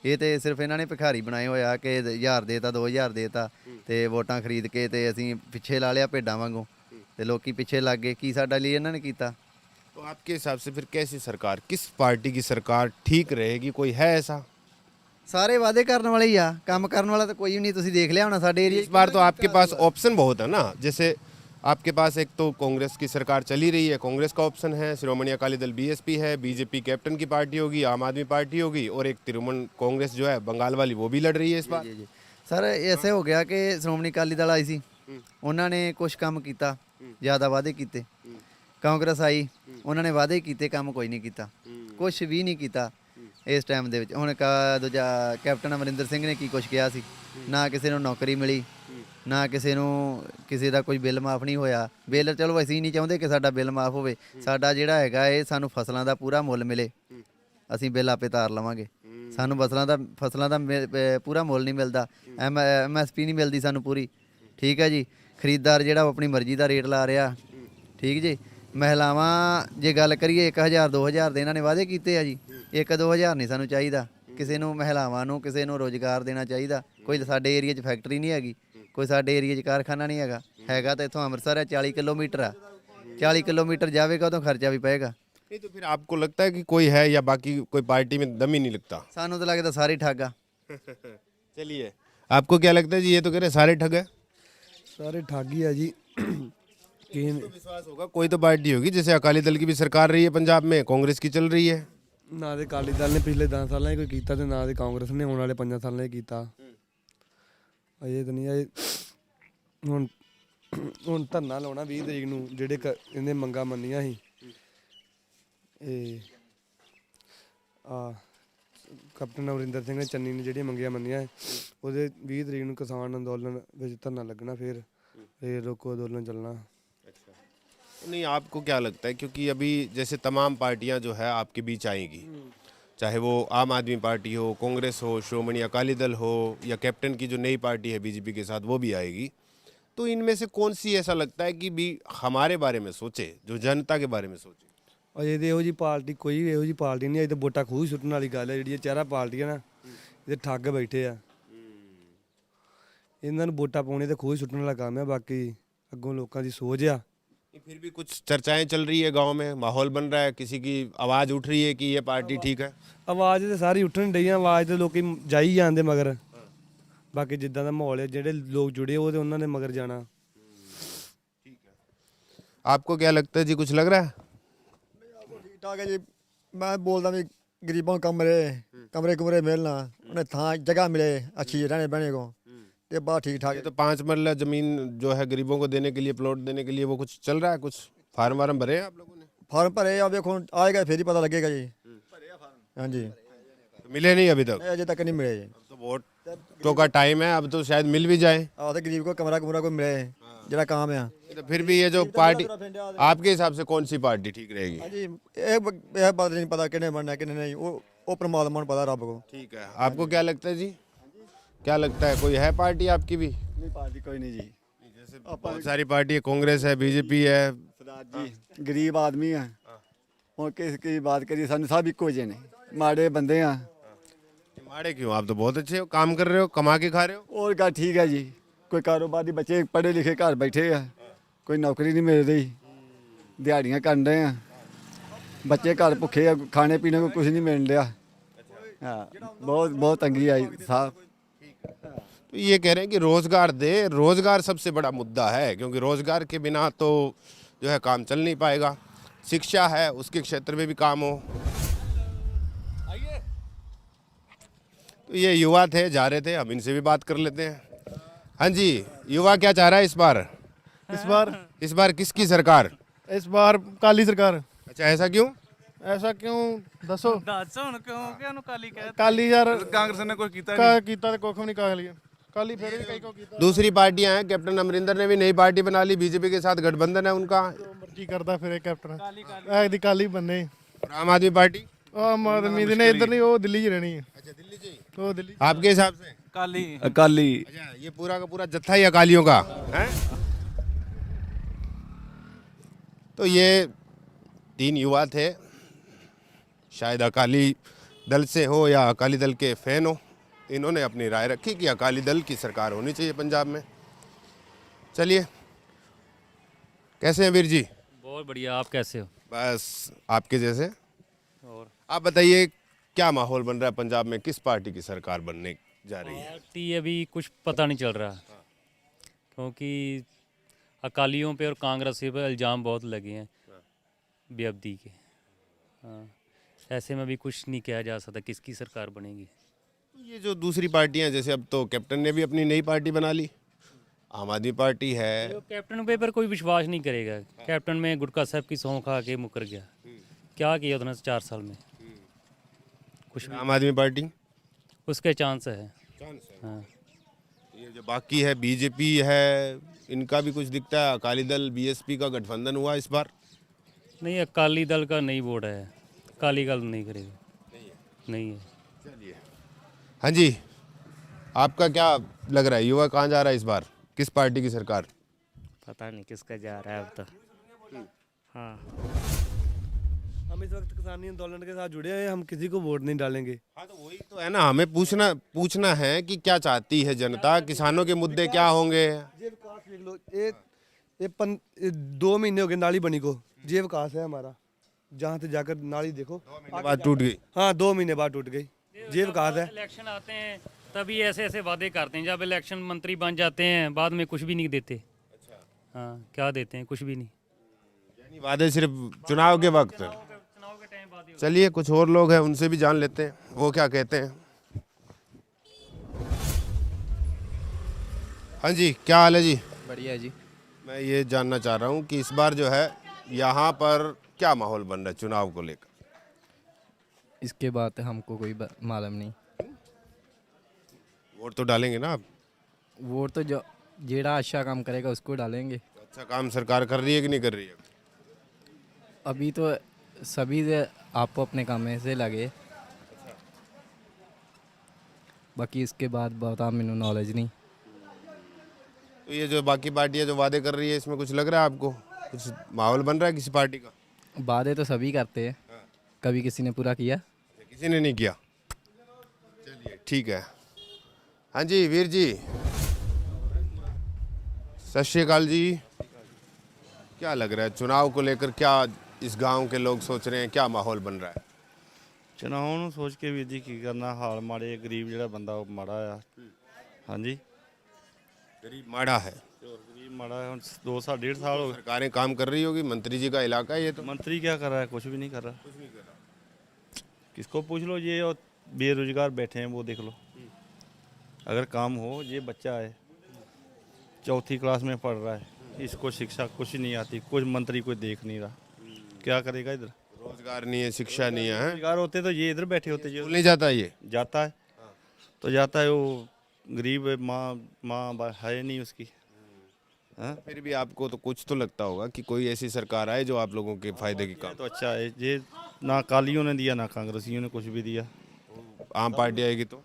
ਇਹ ਤੇ ਸਿਰਫ ਇਹਨਾਂ ਨੇ ਭਿਖਾਰੀ ਬਣਾਏ ਹੋਇਆ ਕਿ 1000 ਦੇਤਾ 2000 ਦੇਤਾ ਤੇ ਵੋਟਾਂ ਖਰੀਦ ਕੇ ਤੇ ਅਸੀਂ ਪਿੱਛੇ ਲਾ ਲਿਆ ਭੇਡਾਂ ਵਾਂਗੂ, ਤੇ ਲੋਕੀ ਪਿੱਛੇ ਲੱਗ ਗਏ। ਕੀ ਸਾਡਾ ਲਈ ਇਹਨਾਂ ਨੇ ਕੀਤਾ? तो आपके हिसाब से फिर कैसी सरकार, किस पार्टी की सरकार ठीक रहेगी, कोई है ऐसा? ਸਾਰੇ ਵਾਅਦੇ ਕਰਨ ਵਾਲੇ ਹੀ ਆ, ਕੰਮ ਕਰਨ ਵਾਲਾ ਤਾਂ ਕੋਈ ਵੀ ਨਹੀਂ। ਤੁਸੀਂ ਦੇਖ ਲਿਆ ਹੋਣਾ ਸਾਡੇ ਏਰੀਆ इस बार तो आपके पास ऑप्शन बहुत है ना, जैसे आपके पास एक तो कांग्रेस की सरकार चली रही है, कांग्रेस का ऑप्शन है, श्रोमणी अकाली दल बीएसपी है, बीजेपी कैप्टन की पार्टी होगी, आम आदमी पार्टी होगी, और एक तिरुमन कांग्रेस जो है बंगाल वाली वो भी लड़ रही है इस बार। ਸਰ ਐਸੇ ਹੋ ਗਿਆ ਕਿ ਸ਼੍ਰੋਮਣੀ ਅਕਾਲੀ ਦਲ ਆਈ ਸੀ, ਉਹਨਾਂ ਨੇ ਕੁਝ ਕੰਮ ਕੀਤਾ, ਜ਼ਿਆਦਾ ਵਾਅਦੇ ਕੀਤੇ। ਕਾਂਗਰਸ ਆਈ, ਉਹਨਾਂ ਨੇ ਵਾਅਦੇ ਕੀਤੇ, ਕੰਮ ਕੋਈ ਨਹੀਂ ਕੀਤਾ, ਕੁਝ ਵੀ ਨਹੀਂ ਕੀਤਾ ਇਸ ਟਾਈਮ ਦੇ ਵਿੱਚ। ਹੁਣ ਦੂਜਾ ਕੈਪਟਨ ਅਮਰਿੰਦਰ ਸਿੰਘ ਨੇ ਕੀ ਕੁਝ ਕਿਹਾ ਸੀ, ਨਾ ਕਿਸੇ ਨੂੰ ਨੌਕਰੀ ਮਿਲੀ, ਨਾ ਕਿਸੇ ਨੂੰ ਕਿਸੇ ਦਾ ਕੋਈ ਬਿੱਲ ਮਾਫ ਨਹੀਂ ਹੋਇਆ। ਬਿੱਲ ਚਲੋ ਅਸੀਂ ਨਹੀਂ ਚਾਹੁੰਦੇ ਕਿ ਸਾਡਾ ਬਿੱਲ ਮਾਫ ਹੋਵੇ, ਸਾਡਾ ਜਿਹੜਾ ਹੈਗਾ ਇਹ ਸਾਨੂੰ ਫਸਲਾਂ ਦਾ ਪੂਰਾ ਮੁੱਲ ਮਿਲੇ, ਅਸੀਂ ਬਿੱਲ ਆਪੇ ਤਾਰ ਲਵਾਂਗੇ। ਸਾਨੂੰ ਫਸਲਾਂ ਦਾ ਪੂਰਾ ਮੁੱਲ ਨਹੀਂ ਮਿਲਦਾ, MSP ਨਹੀਂ ਮਿਲਦੀ ਸਾਨੂੰ ਪੂਰੀ, ਠੀਕ ਹੈ ਜੀ। ਖਰੀਦਦਾਰ ਜਿਹੜਾ ਉਹ ਆਪਣੀ ਮਰਜ਼ੀ ਦਾ ਰੇਟ ਲਾ ਰਿਹਾ, ਠੀਕ ਜੀ। ਮਹਿਲਾਵਾਂ ਜੇ ਗੱਲ ਕਰੀਏ 1000 2000 ਦੇ ਇਹਨਾਂ ਨੇ ਵਾਅਦੇ ਕੀਤੇ ਆ ਜੀ, 1-2000 ਨਹੀਂ ਸਾਨੂੰ ਚਾਹੀਦਾ। ਕਿਸੇ ਨੂੰ ਮਹਿਲਾਵਾਂ ਨੂੰ ਕਿਸੇ ਨੂੰ ਰੋਜ਼ਗਾਰ ਦੇਣਾ ਚਾਹੀਦਾ। ਕੋਈ ਸਾਡੇ ਏਰੀਆ 'ਚ ਫੈਕਟਰੀ ਨਹੀਂ ਹੈਗੀ, ਕੋਈ ਸਾਡੇ ਏਰੀਆ 'ਚ ਕਾਰਖਾਨਾ ਨਹੀਂ ਹੈਗਾ, ਹੈਗਾ ਤਾਂ ਇੱਥੋਂ ਅੰਮ੍ਰਿਤਸਰ ਹੈ 40 ਕਿਲੋਮੀਟਰ ਆ, 40 ਕਿਲੋਮੀਟਰ ਜਾਵੇਗਾ ਤਾਂ ਖਰਚਾ ਵੀ ਪਏਗਾ। नहीं तो फिर आपको लगता है कि कोई है या बाकी कोई पार्टी में दम ही नहीं लगता? ਸਾਨੂੰ ਤਾਂ ਲੱਗਦਾ ਸਾਰੇ ਠੱਗ ਆ। चलिए, आपको क्या लगता है जी? ये तो कह रहे सारे ठग है। ਸਾਰੇ ਠੱਗ ਹੀ ਆ ਜੀ। तो विश्वास होगा, कोई तो पार्टी होगी, जैसे अकाली दल की भी सरकार रही है पंजाब में, कांग्रेस की चल रही है। ਨਾ ਦੇ ਅਕਾਲੀ ਦਲ ਨੇ ਪਿਛਲੇ 10 ਸਾਲਾਂ 'ਚ ਕੋਈ ਕੀਤਾ ਤੇ ਨਾ ਦੇ ਕਾਂਗਰਸ ਨੇ ਆਉਣ ਵਾਲੇ 5 ਸਾਲਾਂ 'ਚ ਕੀਤਾ। ਅਜੇ ਤਾਂ ਨਹੀਂ ਆਏ। ਹੁਣ ਧਰਨਾ ਲਾਉਣਾ 20 ਤਰੀਕ ਨੂੰ, ਜਿਹੜੇ ਇਹਨੇ ਮੰਗਾਂ ਮੰਨੀਆਂ ਸੀ, ਇਹ ਕੈਪਟਨ ਅਮਰਿੰਦਰ ਸਿੰਘ ਨੇ ਚੰਨੀ ਨੇ ਜਿਹੜੀਆਂ ਮੰਗੀਆਂ ਉਹਦੇ 20 ਤਰੀਕ ਨੂੰ ਕਿਸਾਨ ਅੰਦੋਲਨ ਵਿੱਚ ਧਰਨਾ ਲੱਗਣਾ, ਫਿਰ ਰੇਲ ਰੋਕੋ ਅੰਦੋਲਨ ਚੱਲਣਾ। नहीं, आपको क्या लगता है, क्योंकि अभी जैसे तमाम पार्टियां जो है आपके बीच आएंगी, चाहे वो आम आदमी पार्टी हो, कांग्रेस हो, श्रोमणी अकाली दल हो, या कैप्टन की जो नई पार्टी है बीजेपी के साथ वो भी आएगी, तो इनमें से कौन सी ऐसा लगता है कि भी हमारे बारे में सोचे, जो जनता के बारे में सोचे? ਅਜੇ ਤਾਂ ਇਹੋ ਜਿਹੀ ਪਾਰਟੀ ਕੋਈ ਵੀ ਇਹੋ ਜਿਹੀ ਪਾਰਟੀ ਨਹੀਂ। ਅਜੇ ਤਾਂ ਵੋਟਾਂ ਖੂਹ ਸੁੱਟਣ ਵਾਲੀ ਗੱਲ ਹੈ। ਜਿਹੜੀਆਂ ਚਾਰਾਂ ਪਾਰਟੀਆਂ ਨਾ ਇਹ ਠੱਗ ਬੈਠੇ ਆ, ਇਹਨਾਂ ਨੂੰ ਵੋਟਾਂ ਪਾਉਣੇ ਤੇ ਖੂਹ ਸੁੱਟਣ ਵਾਲਾ ਕੰਮ ਹੈ। ਬਾਕੀ ਅੱਗੋਂ ਲੋਕਾਂ ਦੀ ਸੋਚ ਆ। फिर भी कुछ चर्चाएं चल रही है, गांव में माहौल बन रहा है, किसी की आवाज़ उठ रही है कि ये पार्टी ठीक है? ਆਵਾਜ਼ ਤੇ ਸਾਰੀ ਉੱਠਣ ਡਈ ਆ, ਆਵਾਜ਼ ਤੇ ਲੋਕੀ ਜਾਈ ਜਾਂਦੇ ਮਗਰ। ਬਾਕੀ ਜਿੱਦਾਂ ਦਾ ਮਾਹੌਲ ਹੈ, ਜਿਹੜੇ ਲੋਕ ਜੁੜੇ ਉਹ ਤੇ ਉਹਨਾਂ ਨੇ ਮਗਰ ਜਾਣਾ। आपको क्या लगता है जी, कुछ लग रहा है? ਠੀਕ ਠਾਕ ਹੈ ਜੀ। ਮੈਂ ਬੋਲਦਾ ਵੀ ਗਰੀਬਾਂ ਨੂੰ ਕਮਰੇ ਕੁਮਰੇ ਮਿਲਣਾ, ਉਹਨੇ ਥਾਂ ਜਗ੍ਹਾ ਮਿਲੇ ਅੱਛੀ ਰਹਿਣੇ ਬਹਿਣੇ को, ਤੇ ਬਾਤ ठीक ठाक ये तो 5 मरला जमीन जो है गरीबों को देने के लिए, प्लॉट देने के लिए, वो कुछ चल रहा है? कुछ फार्म वार्म भरे हैं आप लोगों ने? ਫਾਰਮ ਭਰੇ ਆ, ਵੇਖੋ ਆਏਗਾ ਫਿਰ ਹੀ ਪਤਾ ਲੱਗੇਗਾ ਜੀ। ਹਾਂਜੀ, तो मिले नहीं अभी तक? ਅਜੇ ਤੱਕ ਨਹੀਂ ਮਿਲੇ ਜੀ। अब तो वोटों का टाइम है, अब तो शायद मिल भी जाए। ਆਹ ਤੇ ਗਰੀਬ ਕੋ ਕਮਰਾ ਕੁਮਰਾ ਕੋਈ ਮਿਲੇ ਜਿਹੜਾ ਕੰਮ ਆ। तो फिर भी ये जो पार्टी, आपके हिसाब से कौन सी पार्टी ठीक रहेगी? ਹਾਂਜੀ, ਇਹ ਬਾਤ ਨਹੀਂ ਪਤਾ ਕਿਹਨੇ ਬਣਨਾ किन्ने नहीं, ਉਹ परमात्मा ਨੂੰ ਪਤਾ ਰੱਬ को। ठीक है, आपको क्या लगता है जी? क्या लगता है, कोई है पार्टी आपकी भी? नहीं पार्टी कोई नहीं जी। जैसे बहुत सारी पार्टी है, कांग्रेस है, बीजेपी है। सरदार जी गरीब आदमी है, और किसकी बात करिए, सानू सब इको जे ने, माड़े बंदे हैं। माड़े क्यों? आप तो बहुत अच्छे हो, काम कर रहे हो, कमा के खा रहे हो। और गल ठीक है जी, कोई कारोबार दी, बच्चे पढ़े लिखे घर बैठे हैं, कोई नौकरी नहीं मिल रही, दिहाड़ियाँ कर रहे हैं, बच्चे घर भुखे खाने पीने को कुछ नहीं मिल रहा। हाँ, बहुत बहुत तंगी आई साहब। तो ये कह रहे हैं कि रोजगार दे, रोजगार सबसे बड़ा मुद्दा है, क्योंकि रोजगार के बिना तो जो है काम चल नहीं पाएगा। शिक्षा है, उसके क्षेत्र में भी काम हो। तो ये युवा थे, जा रहे थे, हम इनसे भी बात कर लेते हैं। हाँ जी, युवा क्या चाह रहा है इस बार? इस बार किसकी सरकार? इस बार काली सरकार। अच्छा, ऐसा क्यों? ऐसा क्यों दसो? ਦੱਸ ਹੁਣ ਕਿਉਂ ਕਿ ਉਹਨੂੰ ਕਾਲੀ ਕਹਿ काली यार ਕਾਂਗਰਸ ਨੇ ਕੁਝ ਕੀਤਾ ਕੀਤਾ ਤੇ ਕੁੱਖ ਵੀ ਨਹੀਂ ਕਾਲੀ काली फिर भी कई को कीता। दूसरी पार्टियां हैं, कैप्टन अमरिंदर ने भी नई पार्टी बना ली, बीजेपी के साथ गठबंधन है उनका। जो मर्जी करता फिर कैप्टन ऐ दी काली बनने। और आम आदमी पार्टी? आम आदमी ने इधर नहीं, वो दिल्ली च रहनी है। अच्छा, दिल्ली से ही। वो दिल्ली आपके हिसाब से? ਅਕਾਲੀ अच्छा, ये पूरा का पूरा जत्था ही अकालियों का है। तो ये 3 युवा थे, शायद अकाली दल से हो या अकाली दल के फैन हो। इन्होंने अपनी राय रखी कि अकाली दल की सरकार होनी चाहिए पंजाब में। चलिए, कैसे हैं वीर जी? बहुत बढ़िया, आप कैसे हो? बस आपके जैसे। और आप बताइए, क्या माहौल बन रहा है पंजाब में? किस पार्टी की सरकार बनने जा रही है? पार्टी अभी कुछ पता नहीं चल रहा, क्योंकि अकालियों पे और कांग्रेस पे इल्ज़ाम बहुत लगे हैं बेअब्दी के। हाँ, ऐसे में भी कुछ नहीं किया जा सकता किसकी सरकार बनेगी। ये जो दूसरी पार्टियां, जैसे अब तो कैप्टन ने भी अपनी नई पार्टी बना ली, आम आदमी पार्टी है। तो कैप्टन पे पर कोई विश्वास नहीं करेगा। कैप्टन में गुटका साहब की सौं खा के मुकर गया। क्या किया उसने 4 साल में? कुछ भी। आम आदमी पार्टी उसके चांस है। हाँ, ये जो बाकी है, बीजेपी है, इनका भी कुछ दिखता है। अकाली दल बीएसपी का गठबंधन हुआ इस बार। नहीं, अकाली दल का नहीं वोट है, अकाली दल नहीं करेगा, नहीं है। चलिए, हाँ जी, आपका क्या लग रहा है, युवा कहाँ जा रहा है इस बार? किस पार्टी की सरकार? पता नहीं किसका जा रहा है अब तो। हाँ, हम इस वक्त किसानी आंदोलन के साथ जुड़े हैं, हम किसी को वोट नहीं डालेंगे। हाँ, तो वही तो है ना, हमें पूछना है कि क्या चाहती है जनता, किसानों के मुद्दे क्या होंगे। ये विकास देख लो, ये 2 महीने हो गए नाली बनी को। ये विकास है हमारा, जहाँ से जाकर नाली देखो 2 महीने बाद टूट गई। हाँ, 2 महीने बाद टूट गई। ये विकास है। इलेक्शन आते हैं तभी ऐसे ऐसे वादे करते हैं, जब इलेक्शन मंत्री बन जाते हैं बाद में कुछ भी नहीं देते। अच्छा, हाँ, क्या देते हैं? कुछ भी नहीं। यानी वादे सिर्फ चुनाव के वक्त। चलिए, कुछ और लोग हैं, उनसे भी जान लेते हैं वो क्या कहते हैं। हाँ जी, क्या हाल है जी? बढ़िया जी। मैं ये जानना चाह रहा हूँ कि इस बार जो है यहाँ पर क्या माहौल बन रहा है चुनाव को लेकर? इसके बाद हमको कोई मालूम नहीं। वोट तो डालेंगे ना आप? वोट तो जो जेड़ा अच्छा काम करेगा उसको डालेंगे। अच्छा काम सरकार कर रही है कि नहीं कर रही है? अभी तो सभी आपको अपने काम में से लगे, बाकी इसके बाद बता मैंने नॉलेज नहीं। तो ये जो बाकी पार्टियां जो वादे कर रही है, इसमें कुछ लग रहा है आपको? कुछ माहौल बन रहा है किसी पार्टी का? वादे तो सभी करते हैं, कभी किसी ने पूरा किया? किसी ने नहीं किया। चलिए ठीक है। हाँ जी वीर जी, सत श्री अकाल जी। क्या लग रहा है चुनाव को लेकर, क्या इस गांव के लोग सोच रहे हैं, क्या माहौल बन रहा है? ਚੁਣਾव ਨੂੰ ਸੋਚ ਕੇ ਵੀਰ ਜੀ ਕੀ ਕਰਨਾ, ਹਾਲ ਮਾੜੇ, ਗਰੀਬ ਜਿਹੜਾ ਬੰਦਾ ਉਹ ਮਾੜਾ ਆ। ਹਾਂਜੀ, गरीब माड़ा है, गरीब माड़ा है। 2.5 साल हो गए। सरकारें काम कर रही होगी, मंत्री जी का इलाका है ये तो। मंत्री क्या कर रहा है? कुछ भी नहीं कर रहा। किसको पूछ लो, ये और बेरोजगार बैठे हैं वो देख लो। अगर काम हो, ये बच्चा है 4th क्लास में पढ़ रहा है, इसको शिक्षा कुछ नहीं आती, कुछ मंत्री कोई देख नहीं रहा, क्या करेगा? इधर रोजगार नहीं है, शिक्षा नहीं है। रोजगार होते तो ये इधर बैठे होते। जो नहीं जाता ये जाता है तो जाता है, वो गरीब है, माँ है नहीं उसकी। हाँ, फिर भी आपको तो कुछ तो लगता होगा कि कोई ऐसी सरकार आए जो आप लोगों के फायदे की काम। तो अच्छा है, ये ना अकालियों ने दिया ना कांग्रेसियों ने कुछ भी दिया। आम पार्टी आएगी तो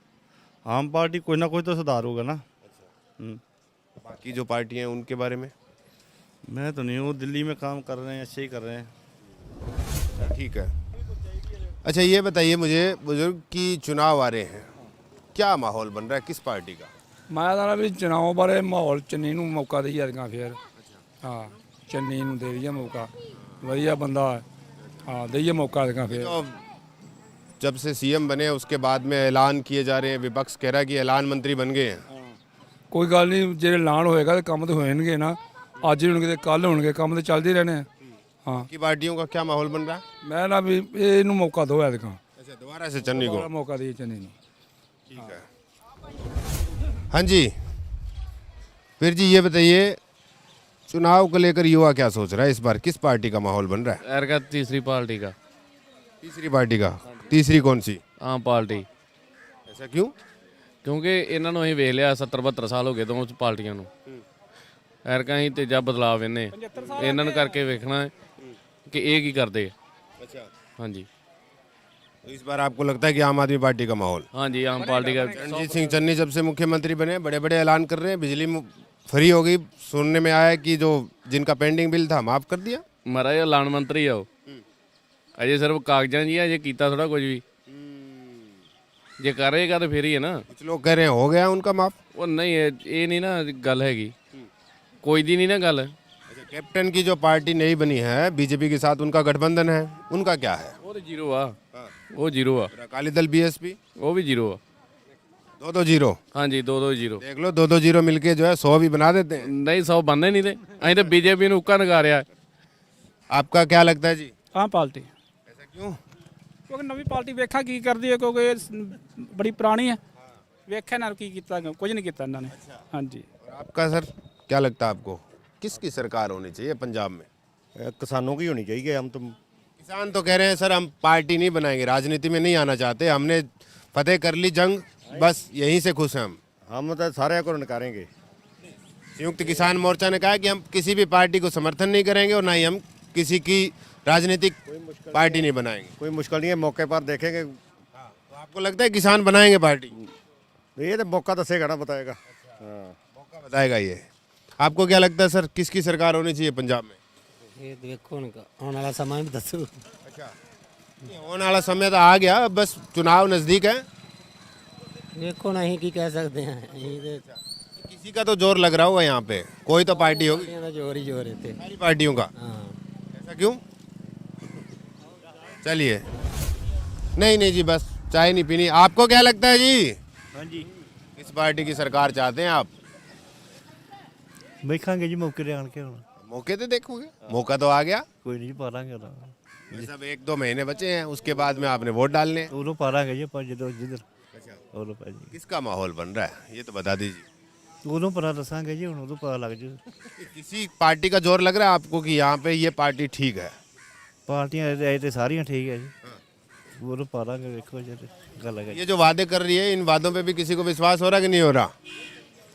आम पार्टी कोई ना कोई तो सुधार होगा ना। बाकी जो पार्टियां हैं उनके बारे में मैं तो नहीं हूँ, दिल्ली में काम कर रहे हैं, अच्छे ही कर रहे हैं। ठीक है। अच्छा ये बताइए मुझे, बुजुर्ग की चुनाव आ रहे हैं, क्या माहौल बन रहा है, किस पार्टी का? ਮੈਂ ਤਾਂ ਵੀ ਚੁਣਾव ਬਾਰੇ ਮਾਹੌਲ ਚੰਨੀ ਨੂੰ ਮੌਕਾ ਦੇਈ ਜਾਂਦੀਆਂ ਫਿਰ। ਹਾਂ, ਚੰਨੀ ਨੂੰ ਦੇ ਦਈਏ ਮੌਕਾ, ਵਧੀਆ ਬੰਦਾ ਹੈ। ਹਾਂ, ਦੇਈਏ ਮੌਕਾ ਦੇਗਾ ਫਿਰ। तो जब से सीएम बने उसके बाद में ऐलान किए जा रहे हैं, विपक्ष कह रहा है कि ऐलान मंत्री बन गए हैं। ਕੋਈ ਗੱਲ ਨਹੀਂ, ਜੇ ਐਲਾਨ ਹੋਏਗਾ ਤੇ ਕੰਮ ਤਾਂ ਹੋਣਗੇ ਨਾ। ਅੱਜ ਹੋਣਗੇ ਤੇ ਕੱਲ ਹੋਣਗੇ, ਕੰਮ ਤਾਂ ਚੱਲਦੇ ਰਹਿਣੇ ਆ। हाँ की पार्टियों का क्या माहौल बन रहा है? मैं ना भी ਇਹਨੂੰ ਮੌਕਾ ਦਿਓ ਐਤਕਾਂ। अच्छा, दोबारा से चन्नी को ਮੌਕਾ ਦੇ ਚੰਨੀ ਨੂੰ। ठीक है। हाँ जी, फिर जी ये बताइए, चुनाव को लेकर युवा क्या सोच रहा है? इस बार किस पार्टी का माहौल बन रहा है? का तीसरी पार्टी का। तीसरी पार्टी का? तीसरी कौन सी? आम पार्टी। ऐसा क्यों? ਕਿਉਂਕਿ ਇਹਨਾਂ ਨੂੰ ਅਸੀਂ ਵੇਖ ਲਿਆ 70-72 ਸਾਲ ਹੋ ਗਏ ਦੋਵਾਂ ਪਾਰਟੀਆਂ ਨੂੰ। ਐਰਕਾਂ ਹੀ ਤੇਜਾ ਬਦਲਾਵ ਇਹਨੇ ਇਹਨਾਂ ਨੂੰ ਕਰਕੇ ਵੇਖਣਾ ਹੈ ਕਿ ਇਹ ਕੀ ਕਰਦੇ। अच्छा, हाँ जी। तो इस बार आपको लगता है कि आम आदमी पार्टी का माहौल? हाँ जी, आम पार्टी का। रणजीत सिंह चन्नी जब से मुख्यमंत्री बने बड़े बड़े ऐलान कर रहे हैं, बिजली फ्री हो गई, सुनने में आया कि जो जिनका पेंडिंग बिल था माफ कर दिया। महाराज ऐलान मंत्री आओ, अजे सिर्फ कागजां जी अजे कीता थोड़ा कुछ भी। जे करेगा तो फिर ही है ना। कुछ लोग कह रहे हैं हो गया उनका माफ। वो नहीं है, ये नहीं ना गल हैगी, कोई दी नहीं ना गल। अच्छा, कैप्टन की जो पार्टी नहीं बनी है बीजेपी के साथ, उनका गठबंधन है, उनका क्या है? वो तो जीरो आ, वो जीरो आ। अकाली दल बीएसपी वो भी जीरो आ। 2-2 जीरो। हाँ जी, 2-2 जीरो। देख लो 2-2 जीरो मिलके जो है 100 भी बना देते हैं। नहीं 100 बनने नहीं थे, अं तो बीजेपी ने उक्का नगा रहा है। आपका क्या लगता है जी? ਆਮ ਪਾਰਟੀ, ऐसा क्यों? ਕਿਉਂਕਿ ਨਵੀਂ ਪਾਰਟੀ ਵੇਖਾਂ ਕੀ ਕਰਦੀ ਹੈ, ਕਿਉਂਕਿ ਇਹ ਬੜੀ ਪੁਰਾਣੀ ਹੈ। ਵੇਖਿਆ ਨਾ ਕੀ ਕੀਤਾ, ਕੁਝ ਨਹੀਂ ਕੀਤਾ ਇਹਨਾਂ ਨੇ। ਹਾਂਜੀ। और आपका सर क्या लगता है आपको, किसकी सरकार होनी चाहिए पंजाब में? किसानों की होनी चाहिए। हम तो किसान तो कह रहे हैं सर हम पार्टी नहीं बनाएंगे, राजनीति में नहीं आना चाहते, हमने फतेह कर ली जंग, बस यहीं से खुश हैं हम तो सारे को नकारेंगे। संयुक्त किसान मोर्चा ने कहा कि हम किसी भी पार्टी को समर्थन नहीं करेंगे और ना ही हम किसी की राजनीतिक पार्टी नहीं बनाएंगे। कोई मुश्किल नहीं है, मौके पर देखेंगे। तो आपको लगता है किसान बनाएंगे पार्टी? ये तो मौका दसेगा ना, बताएगा। हाँ, मौका बताएगा ये। आपको क्या लगता है सर, किसकी सरकार होनी चाहिए पंजाब में? ਇਹ ਦੇਖੋ ਆਉਣ ਵਾਲਾ ਸਮਾਂ ਵੀ ਦੱਸੋ। अच्छा, होने वाला समय तो आ गया, बस चुनाव नजदीक है। ਦੇਖੋ ਨਾ ਅਸੀਂ ਕੀ ਕਹਿ ਸਕਦੇ ਹਾਂ। ਅਸੀਂ ਤੇ किसी का तो जोर लग रहा होगा यहाँ पे, कोई तो पार्टी होगी। ਦਾ ਜ਼ੋਰ ਹੀ ਜ਼ੋਰ ਹੈ ਤੇ। सारी पार्टियों का? ਹਾਂ। ऐसा क्यों? चलिए, नहीं नहीं जी, बस चाय नहीं पीनी। आपको क्या लगता है जी? हाँ जी, किस पार्टी की सरकार चाहते हैं आप? देखेंगे जी मौके पे आन के। मौके तो देखोगे, मौका तो आ गया। कोई नहीं पा लांगे सब 1-2 महीने बचे हैं, उसके बाद में आपने वोट डालने हैं। उन्हों पा लांगे जी, पर जिधर उन्हों पा जी। किसका माहौल बन रहा है ये तो बता दीजिए। उन्हों पता दसांगे जी, उन्हों तो पता लग जाए। किसी पार्टी का जोर लग रहा है आपको कि यहाँ पे ये पार्टी ठीक है? पार्टियां तो सारियां ठीक है जी, वो तो पा लांगे। देखो जी गल है। ये जो वादे कर रही है, इन वादों पे भी किसी को विश्वास हो रहा है कि नहीं हो रहा?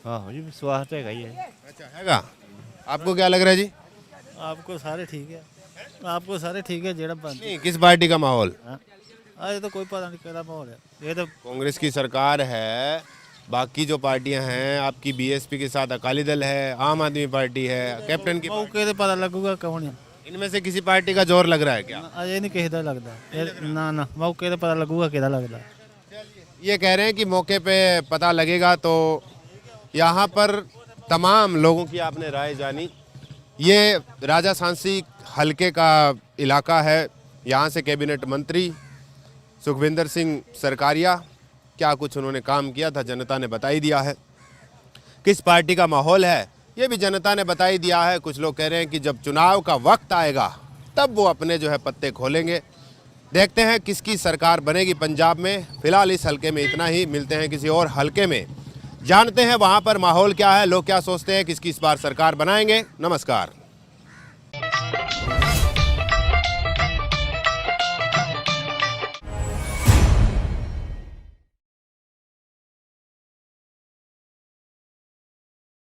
हाँ जी, विश्वास तो है ही है। अच्छा, हैगा। आपको क्या लग रहा है जी? आपको सारे ठीक है, आपको सारे ठीक है जेड़ा बंद। नहीं, किस पार्टी का माहौल? अरे तो कोई पता नहीं क्या माहौल है। ये तो कांग्रेस की सरकार है, बाकी जो पार्टियां हैं आपकी बीएसपी के साथ अकाली दल है, आम आदमी पार्टी है, कैप्टन की मौके तो पता लगूगा कौन है। इनमें से किसी पार्टी का जोर लग रहा है क्या? अजे नहीं किसी का लगता ना ना, मौके तो पता लगूगा किहदा लगता। ये कह रहे हैं कि मौके पे पता लगेगा। तो यहाँ पर तमाम लोगों की आपने राय जानी। ये राजा सांसी हलके का इलाका है, यहाँ से कैबिनेट मंत्री सुखविंदर सिंह सरकारिया, क्या कुछ उन्होंने काम किया था जनता ने बता ही दिया है। किस पार्टी का माहौल है ये भी जनता ने बता ही दिया है। कुछ लोग कह रहे हैं कि जब चुनाव का वक्त आएगा तब वो अपने जो है पत्ते खोलेंगे। देखते हैं किसकी सरकार बनेगी पंजाब में। फिलहाल इस हलके में इतना ही, मिलते हैं किसी और हलके में, जानते हैं वहाँ पर माहौल क्या है, लोग क्या सोचते हैं, किसकी इस बार सरकार बनाएंगे। नमस्कार।